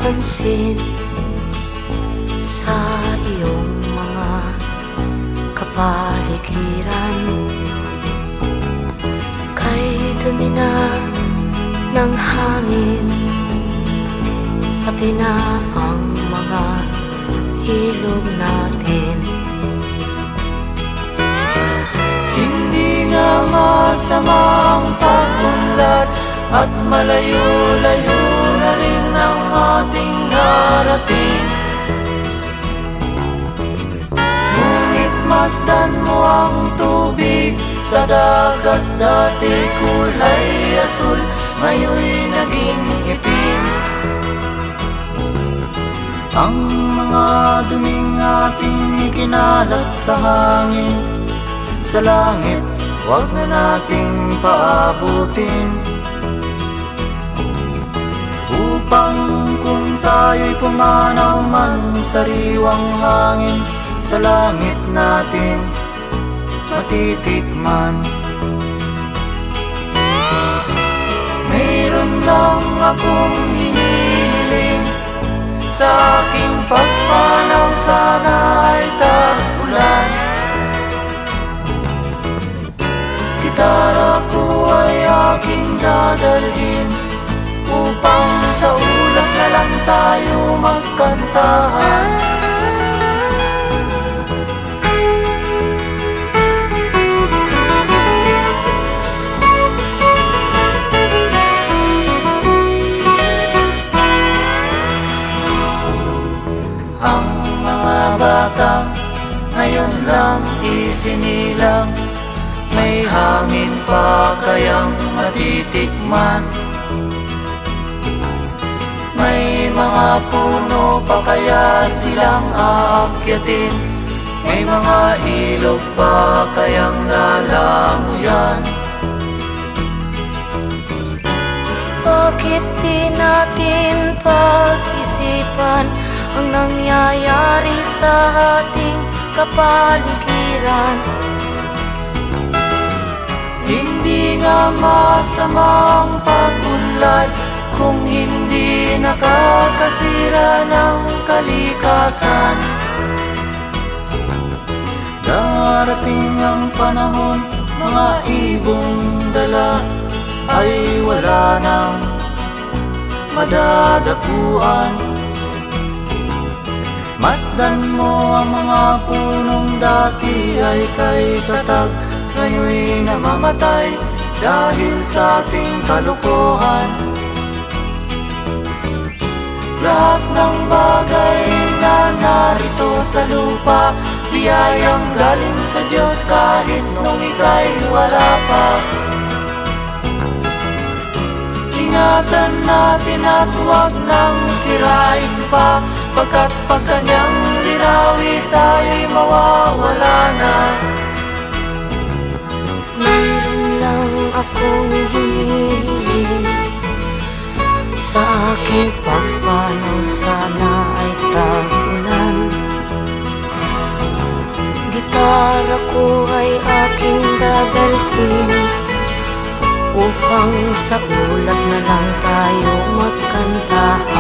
pansin sa iyong mga kapaligiran. Kay dumi na ng hangin, pati na ang mga ilog natin. Hindi nga masama ang pag-unlad, at malayo-layo na rin ang ating narating. Ngunit masdan mo ang tubig sa dagat, dati kulay asul, ngayon'y naging itim. Ang mga duming ating ikinalat sa hangin, sa langit, huwag na nating paabutin. Upang kung tayo'y pumanaw man sa sariwang hangin, sa langit natin matitikman. Mayroon lang akong hinihiling, sa aking pagpanaw sana ay tag-ulan. Gitara ko ay aking dadalhin, upang sa ulap na lang tayo magkantahan. Ang mga batang ngayon lang isinilang, may hangin pa kayang matitikman. May mga puno pa kaya silang aakyatin, may mga ilog pa kayang lalamuyan. Bakit di natin pag-isipan ang nangyayari sa ating kapaligiran? Hindi nga masama ang pag-unlad, kung hindi nakakasira ng kalikasan. Darating ang panahon, mga ibong dala ay wala nang madadapuan. Masdan mo ang mga punong dati ay kay tatag, ngayon'y namamatay dahil sa ating kalukuhan. Lahat ng bagay na narito sa lupa, biyayang galing sa Diyos kahit nung ika'y wala pa. Ingatan natin at huwag nang sirain pa, pagkat pag kanyang dinawi tayo'y mawawala na. Mayroon lang akong hinihiling, sa aking pagpanaw sana ay tag-ulan. Gitara ko ay aking dadalhin, upang sa ulap na lang tayo magkantahan.